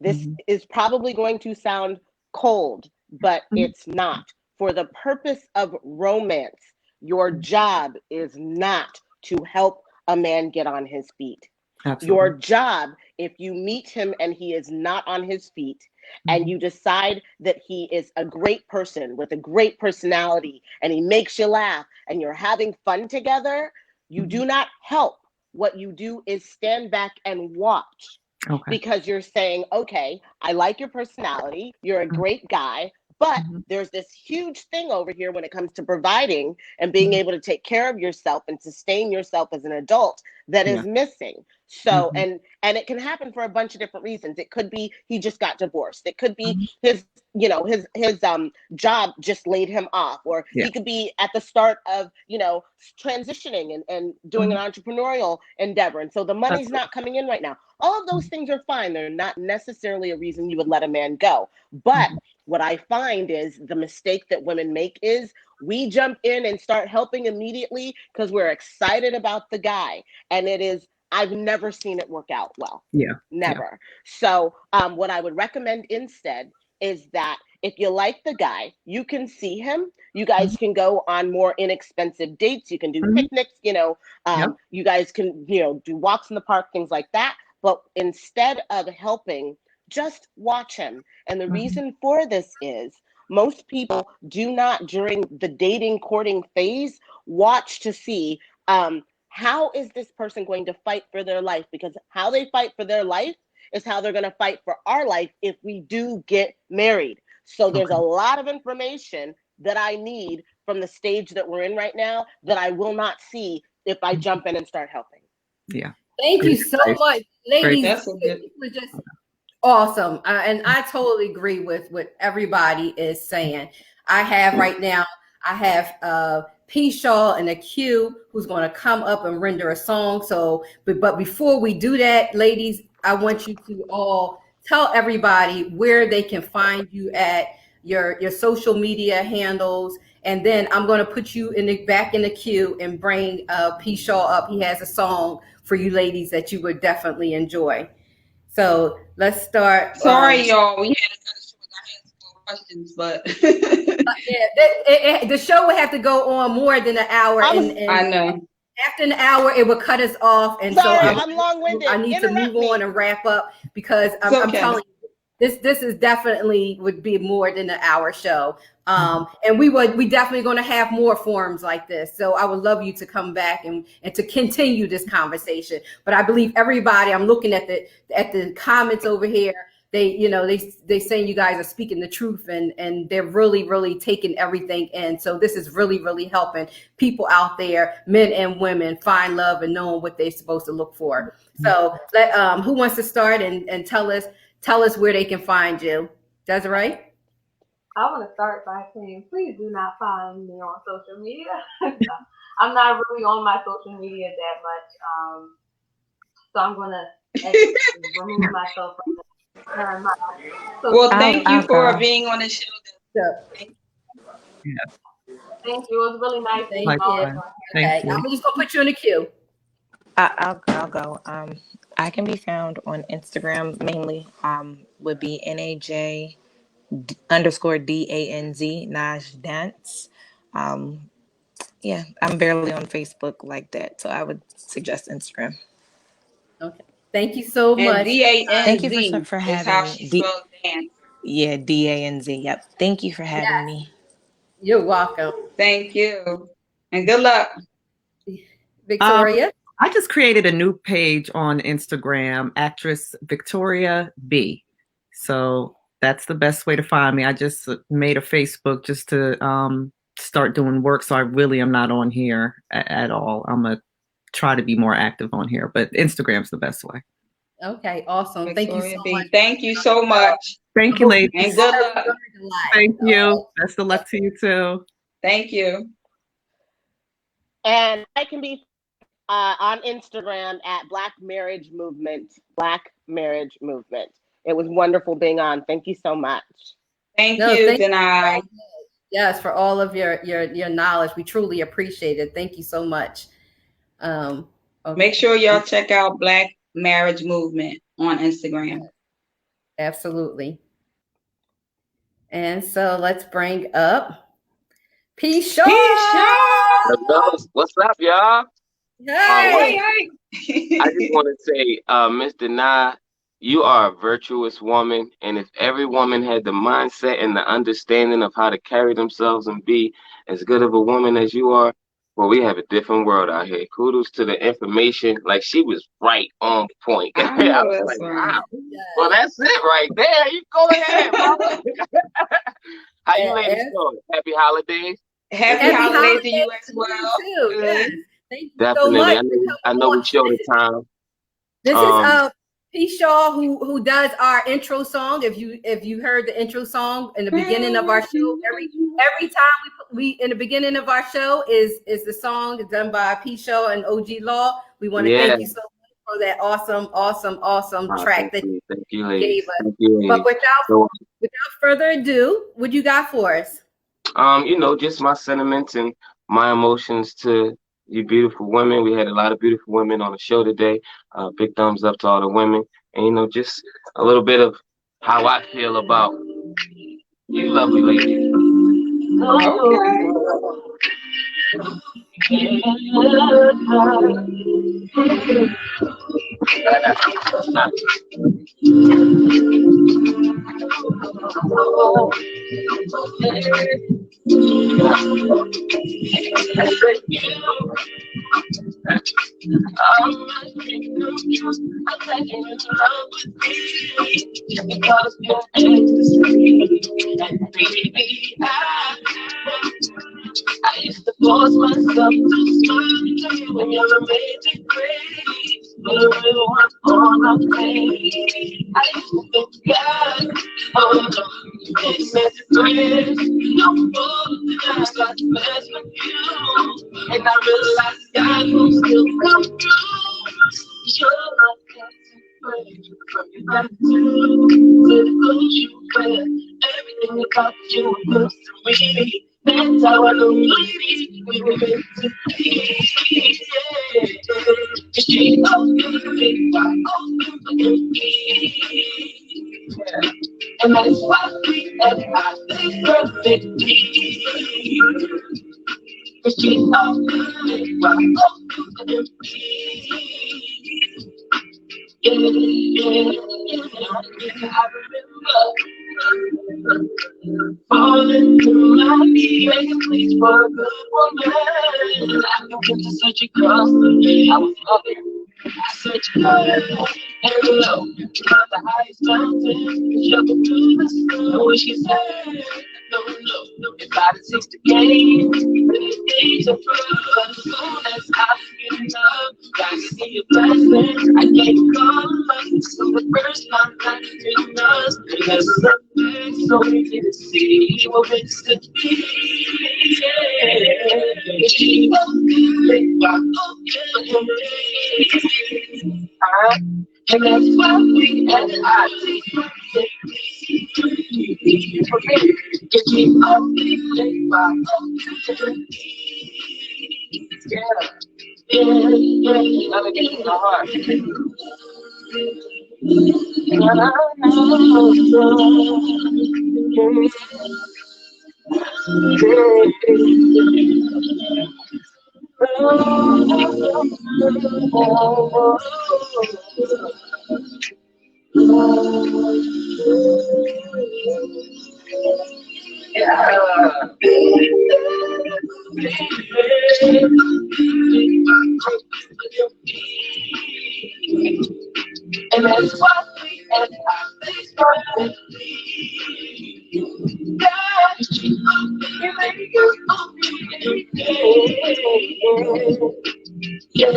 This is probably going to sound cold, but it's not. For the purpose of romance, your job is not to help a man get on his feet. Absolutely. Your job, if you meet him and he is not on his feet, and you decide that he is a great person with a great personality and he makes you laugh and you're having fun together, you do not help. What you do is stand back and watch. Okay. Because you're saying, okay, I like your personality, you're a great guy, but there's this huge thing over here when it comes to providing and being able to take care of yourself and sustain yourself as an adult that is missing. So, and it can happen for a bunch of different reasons. It could be he just got divorced. It could be his job just laid him off, or he could be at the start of, transitioning and doing an entrepreneurial endeavor. And so the money's not coming in right now. All of those things are fine. They're not necessarily a reason you would let a man go. But what I find is the mistake that women make is we jump in and start helping immediately because we're excited about the guy. And it is I've never seen it work out well. Yeah. Never. So what I would recommend instead is that if you like the guy, you can see him. You guys can go on more inexpensive dates. You can do picnics, you guys can, do walks in the park, things like that. But instead of helping, just watch him. And the reason for this is most people do not, during the dating, courting phase, watch to see how is this person going to fight for their life? Because how they fight for their life is how they're going to fight for our life if we do get married. So there's a lot of information that I need from the stage that we're in right now that I will not see if I jump in and start helping. Yeah. Thank you so much, ladies. It was just awesome. And I totally agree with what everybody is saying. I have right now, Pshaw and a Q who's going to come up and render a song. So, but before we do that, ladies, I want you to all tell everybody where they can find you at your social media handles. And then I'm going to put you back in the queue and bring Pshaw up. He has a song for you ladies that you would definitely enjoy. So let's start. Sorry, y'all. We had to cut it short. I had some more questions, but the show would have to go on more than an hour. And I know. After an hour, it would cut us off. And sorry, I'm long-winded. I need to move on and wrap up because I'm telling you, this is definitely would be more than an hour show. And we definitely going to have more forums like this. So I would love you to come back and to continue this conversation. But I believe everybody, I'm looking at the comments over here. They saying you guys are speaking the truth and they're really, really taking everything in. So this is really, really helping people out there, men and women, find love and knowing what they're supposed to look for. So who wants to start and tell us where they can find you? Desiree? I want to start by saying, please do not find me on social media. I'm not really on my social media that much. So I'm going to remove myself from that. Well, thank you for being on the show. Thank you. It was really nice. Thank you. Okay. I'm just going to put you in the queue. I'll go. I can be found on Instagram mainly. Would be NAJ _DANZ Nash Dance. Yeah, I'm barely on Facebook like that, so I would suggest Instagram. Okay, thank you so much. Thank you for having me. Yeah, DANZ. Yep. Thank you for having me. You're welcome. Thank you, and good luck, Victoria. I just created a new page on Instagram, actress Victoria B. So that's the best way to find me. I just made a Facebook just to start doing work. So I really am not on here at all. I'm going to try to be more active on here, but Instagram's the best way. Okay, awesome. Victoria Thank you so much. Thank you so much. Thank you, ladies. And good luck. Thank you. Best of luck to you too. Thank you. And I can be on Instagram at Black Marriage Movement. Black Marriage Movement. It was wonderful being on. Thank you so much. Thank you, Denai. Yes, for all of your knowledge. We truly appreciate it. Thank you so much. Okay. Make sure y'all check out Black Marriage Movement on Instagram. Absolutely. And so let's bring up Pshaw. What's up, y'all? Hey. I just want to say, Miss Denai, you are a virtuous woman, and if every woman had the mindset and the understanding of how to carry themselves and be as good of a woman as you are, well, we have a different world out here. Kudos to the information. Like, she was right on point. I was like, wow. Well, that's it right there. You go ahead, bro. How you ladies doing? Happy holidays. Happy holidays to you as well. Yes. Thank you Definitely. so much. I know we showed the time. This is Pshaw who does our intro song. If you heard the intro song in the beginning of our show, every time we in the beginning of our show is the song done by Pshaw and OG Law. We want to thank you so much for that awesome track that you gave us. But without further ado, what you got for us? Just my sentiments and my emotions to you beautiful women. We had a lot of beautiful women on the show today. Big thumbs up to all the women. And, you know, just a little bit of how I feel about you lovely ladies. I used to force myself to smile when you're amazing grace. But I really want all my pain. I used to think God, oh no, it's such a grace. No more than I got to mess with you. And I realized God will still come through. You're like from your back to push you clear. Everything about you was good to me. That's how I know we were meant to be. Yeah. She opened me, I opened me. Yeah. And that's why we and I think perfectly. She opened me, I opened me. Yeah, I remember falling to my knees, begging please for a good woman. I went to such a cross, I was hungry, such a good and low, on the highest mountain, jumping through the snow. And she said, no, if I takes the game, then the days are through. But as soon as I get enough, I see a blessing. I gave a call, so the first time I didn't us, there's something so easy to see what it's to be. Yeah, she opened my open. And that's why we and I take my get me up in my open. Yeah, gotta get in the heart. And that's why we and I face perfectly. God, you make it every day. Yeah.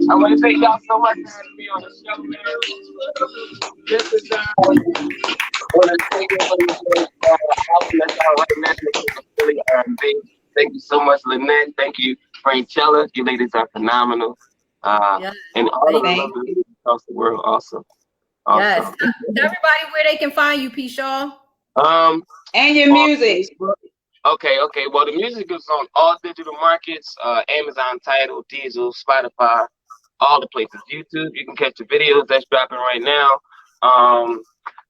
I want to thank y'all so much for having me on the show, man. This is I want to thank you for helping us out right now. Philly R&B. Thank you so much, Lynette. Thank you, Franchella. You ladies are phenomenal. Yes, and all of the lovely ladies across the world also. Yes. Tell everybody where they can find you, Pshaw. And your music. Okay. Well, the music is on all digital markets, Amazon, Tidal, Diesel, Spotify, all the places. YouTube, you can catch the videos that's dropping right now.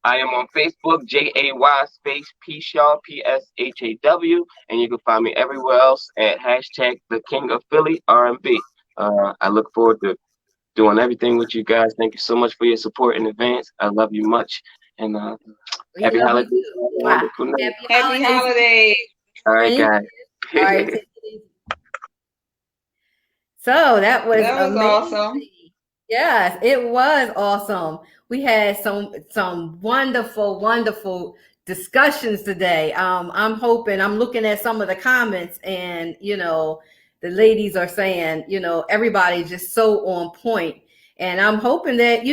I am on Facebook, JAY space Pshaw, PSHAW, and you can find me everywhere else at hashtag the King of Philly R&B. I look forward to doing everything with you guys. Thank you so much for your support in advance. I love you much, and happy holidays. Wow. Happy holidays. All right, guys. All right. So that was awesome. Yes, it was awesome. We had some wonderful discussions today. I'm hoping, I'm looking at some of the comments, and the ladies are saying, everybody's just so on point. And I'm hoping that,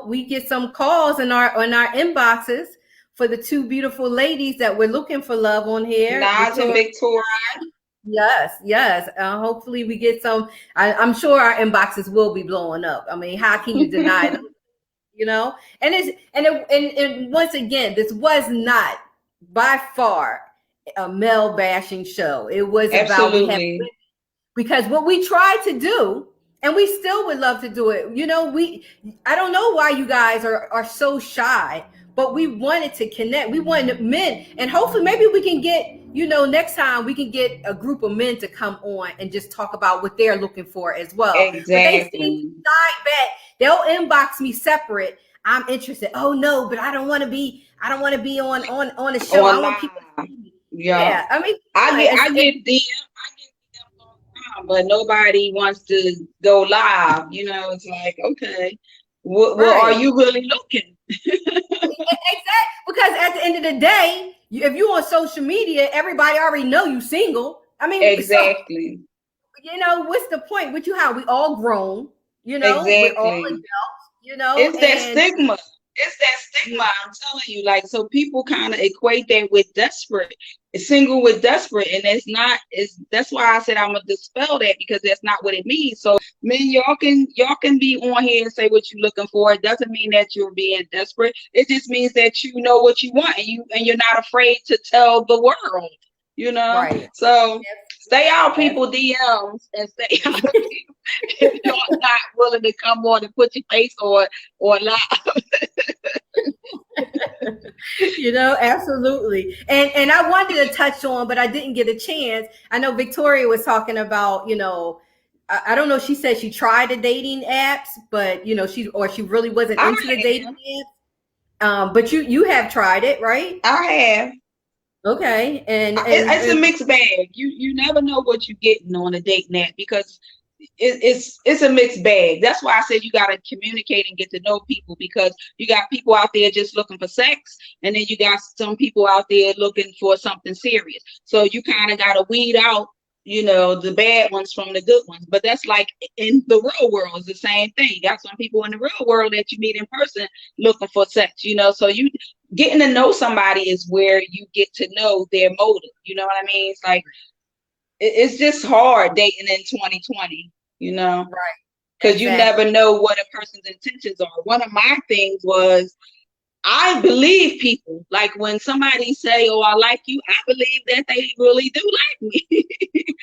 we get some calls in our inboxes for the two beautiful ladies that we're looking for love on here. Naj and Victoria. Yes. Hopefully we get some. I'm sure our inboxes will be blowing up. I mean, how can you deny them? And once again, this was not by far a male bashing show. It was Absolutely. about because what we tried to do, and we still would love to do it. You know, I don't know why you guys are so shy, but we wanted to connect. We wanted men, and hopefully maybe we can get, you know, next time we can get a group of men to come on and just talk about what they're looking for as well. Exactly. But they seem side back. They'll inbox me separate. I'm interested. Oh no, but I don't want to be on the show. I want people to see me. Yeah. I mean, I get them all the time, but nobody wants to go live. You know, it's like, okay, what are you really looking? Exactly, because at the end of the day, if you're on social media, everybody already know you single. I mean, exactly. So, you know, what's the point? With you, how we all grown, you know, we're all adults, you know. It's that stigma. It's that stigma. I'm telling you, like, so people kind of equate that with desperate, single with desperate, and that's why I said I'm gonna dispel that, because that's not what it means. So, men, y'all can be on here and say what you're looking for. It doesn't mean that you're being desperate. It just means that you know what you want, and you're not afraid to tell the world. You know, right? So stay out people DMs and stay out people if you're not willing to come on and put your face on or live. You know, absolutely. And I wanted to touch on, but I didn't get a chance. I know Victoria was talking about, you know, I don't know. She said she tried the dating apps, but you know, she really wasn't into the dating apps. But you have tried it, right? I have. Okay, and it's a mixed bag. You never know what you're getting on a dating app, because it's a mixed bag. That's why I said you got to communicate and get to know people, because you got people out there just looking for sex, and then you got some people out there looking for something serious. So you kind of got to weed out, you know, the bad ones from the good ones. But that's like in the real world, it's the same thing. You got some people in the real world that you meet in person looking for sex, you know. So you getting to know somebody is where you get to know their motive. You know what I mean? It's like, it's just hard dating in 2020, you know, right? Because you never know what a person's intentions are. One of my things was, I believe people. Like when somebody say, "Oh, I like you," I believe that they really do like me.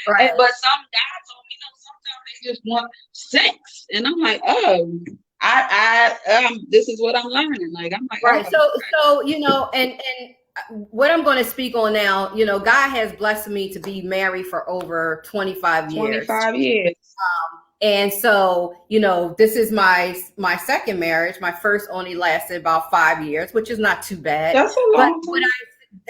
Right. But some guys told me, no, sometimes they just want sex, and I'm like, oh, this is what I'm learning. Like, I'm like, right. Oh, so you know, and what I'm going to speak on now, you know, God has blessed me to be married for over 25 years. 25 years. And so, you know, this is my second marriage. My first only lasted about 5 years, which is not too bad. That's a long time.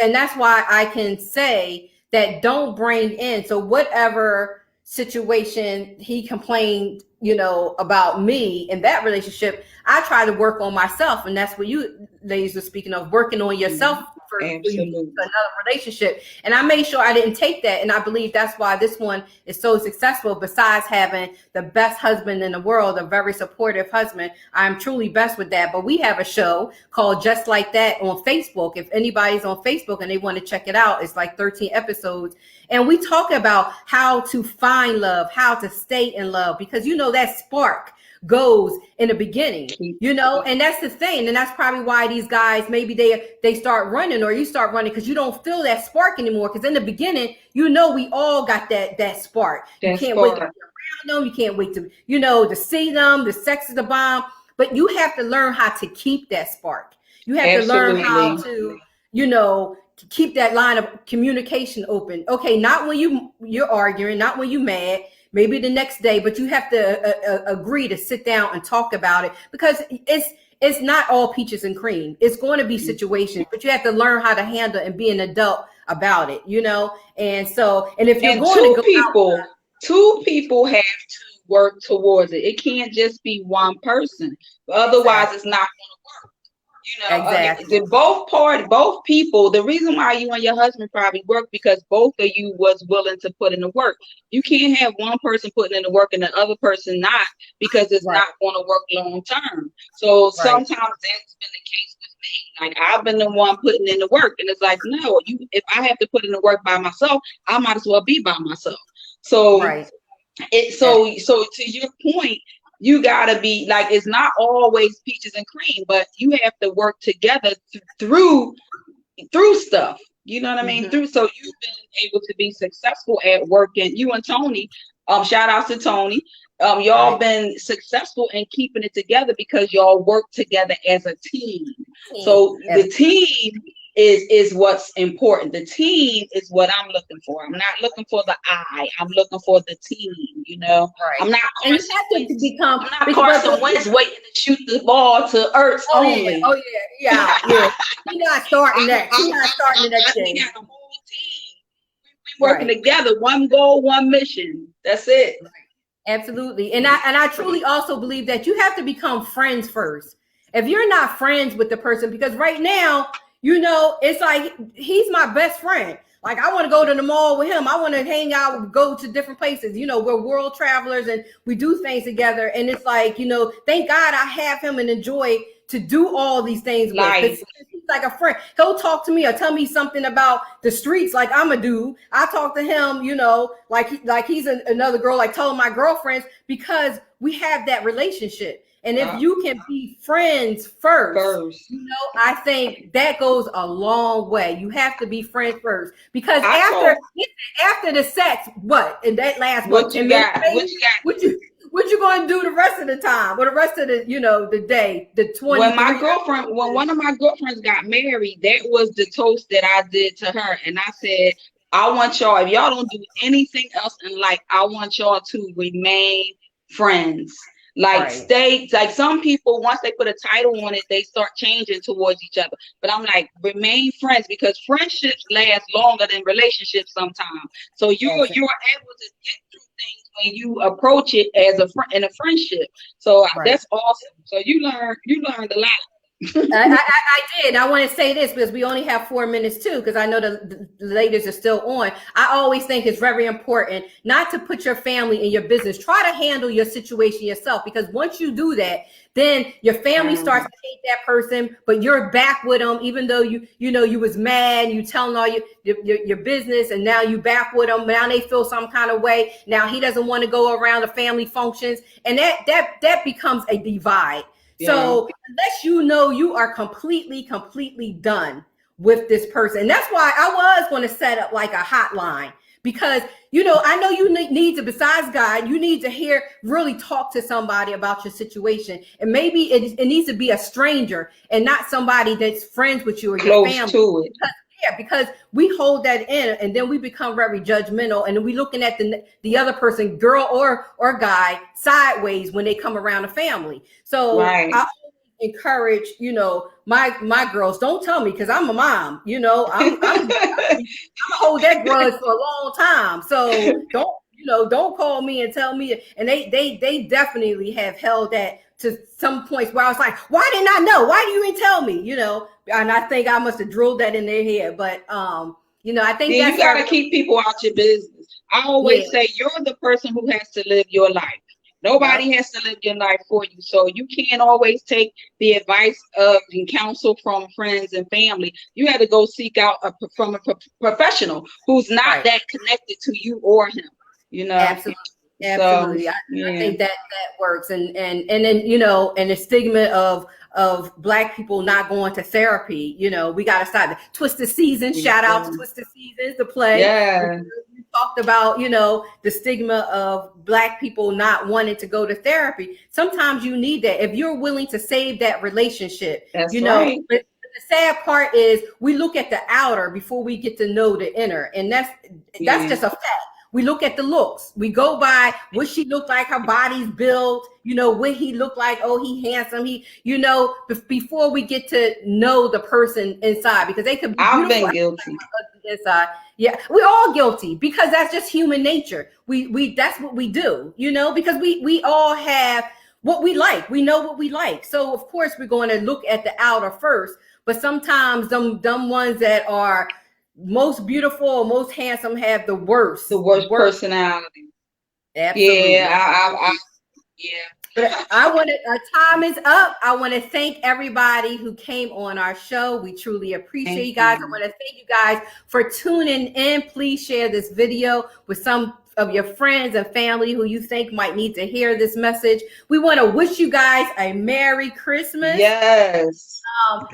And that's why I can say that don't bring in. So whatever situation he complained, you know, about me in that relationship, I try to work on myself. And that's what you ladies are speaking of, working on yourself for another relationship. And I made sure I didn't take that. And I believe that's why this one is so successful. Besides having the best husband in the world, a very supportive husband, I'm truly blessed with that. But we have a show called Just Like That on Facebook. If anybody's on Facebook and they want to check it out, it's like 13 episodes. And we talk about how to find love, how to stay in love, because you know that spark goes in the beginning, you know, and that's the thing. And that's probably why these guys, maybe they start running, or you start running, because you don't feel that spark anymore. Because in the beginning, you know, we all got that spark. You can't wait to be around them. You can't wait to, you know, to see them. The sex is the bomb. But you have to learn how to keep that spark. You have to learn how to, you know, keep that line of communication open. Okay, not when you're arguing, not when you're mad, maybe the next day, but you have to agree to sit down and talk about it, because it's not all peaches and cream. It's going to be situations, but you have to learn how to handle and be an adult about it, you know. And so, and if you're going to go two people have to work towards it. It can't just be one person. Otherwise, it's not going to work. You know, exactly. Both people, the reason why you and your husband probably work, because both of you was willing to put in the work. You can't have one person putting in the work and the other person not, because it's not going to work long term. So sometimes that's been the case with me. Like, I've been the one putting in the work, and it's like, no, if I have to put in the work by myself, I might as well be by myself. So so to your point, you gotta be like, it's not always peaches and cream, but you have to work together through through stuff. You know what I mean? Mm-hmm. So you've been able to be successful at working. You and Tony, shout out to Tony. Y'all been successful in keeping it together because y'all work together as a team. So the team is what's important. The team is what I'm looking for. I'm not looking for the I. I'm looking for the team. You know, I'm not Carson Wentz waiting to shoot the ball to Ertz only. Yeah. You're not starting that. You're not starting the next game. We got a whole team. We working together. One goal, one mission. That's it. Right. Absolutely. And I truly also believe that you have to become friends first. If you're not friends with the person, because right now, you know, it's like he's my best friend. Like I want to go to the mall with him. I want to hang out, go to different places. You know, we're world travelers and we do things together. And it's like, you know, thank God I have him and enjoy to do all these things with. He's like a friend. He'll talk to me or tell me something about the streets like I'm a dude. I talk to him, you know, like he's another girl, like telling my girlfriends, because we have that relationship. And if you can be friends first, you know, I think that goes a long way. You have to be friends first, because after the sex, what in that last what you going to do the rest of the time or the rest of the, you know, the day, the 20. When one of my girlfriends got married, that was the toast that I did to her. And I said, I want y'all, if y'all don't do anything else in life, I want y'all to remain friends. Like stay, like some people, once they put a title on it, they start changing towards each other. But I'm like, remain friends, because friendships last longer than relationships sometimes. So you're able to get through things when you approach it as a friend in a friendship. So that's awesome. So you learned a lot. I did. I want to say this because we only have 4 minutes too, because I know the ladies are still on. I always think it's very important not to put your family in your business. Try to handle your situation yourself, because once you do that, then your family starts to hate that person, but you're back with them, even though you know you was mad, you telling all your business, and now you back with them. Now they feel some kind of way. Now he doesn't want to go around the family functions, and that becomes a divide. So unless you know you are completely done with this person, and that's why I was going to set up like a hotline, because, you know, I know you need to, besides God, you need to really talk to somebody about your situation. And maybe it needs to be a stranger and not somebody that's friends with you or your family. To it. Because we hold that in, and then we become very judgmental, and we looking at the other person, girl or guy, sideways when they come around the family. So I always encourage, you know, my girls, don't tell me, because I'm a mom, you know, I'm gonna hold that grudge for a long time. So don't call me and tell me. And they definitely have held that to some points where I was like, why didn't I know? Why do you didn't tell me? You know, and I think I must have drilled that in their head. But you know, I think you got to keep people out your business. I always say you're the person who has to live your life. Nobody has to live your life for you. So you can't always take the advice and counsel from friends and family. You have to go seek out from a professional who's not that connected to you or him. You know, absolutely. So, I think that works. And then, you know, and the stigma of Black people not going to therapy, you know, we got to stop it. Twisted Season, shout out to Twisted Seasons, the play. We talked about, you know, the stigma of Black people not wanting to go to therapy. Sometimes you need that if you're willing to save that relationship. But the sad part is we look at the outer before we get to know the inner, and that's just a fact. We look at the looks. We go by what she looked like, her body's built, you know, what he looked like. Oh, he handsome. He, you know, before we get to know the person inside, because they could be beautiful. I've been guilty. Inside. Yeah, we're all guilty, because that's just human nature. We that's what we do, you know, because we all have what we like. We know what we like. So of course we're going to look at the outer first, but sometimes them ones that are most beautiful or most handsome have the worst personality. Absolutely. Yeah. But our time is up. I want to thank everybody who came on our show. We truly appreciate you guys. I want to thank you guys for tuning in. Please share this video with some your friends and family who you think might need to hear this message. We want to wish you guys a Merry Christmas. Yes.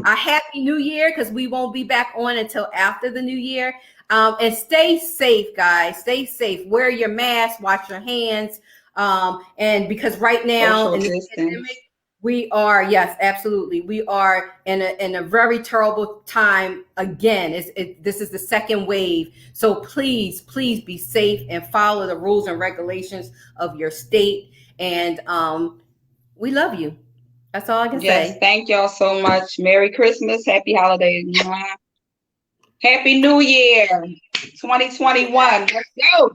A Happy New Year, because we won't be back on until after the new year. And stay safe, guys. Stay safe. Wear your mask. Wash your hands. And because right now in this pandemic, we are, yes, absolutely. We are in a very terrible time again. This is the second wave. So please be safe and follow the rules and regulations of your state. And we love you. That's all I can say. Yes, thank y'all so much. Merry Christmas. Happy holidays. Happy New Year 2021. Let's go.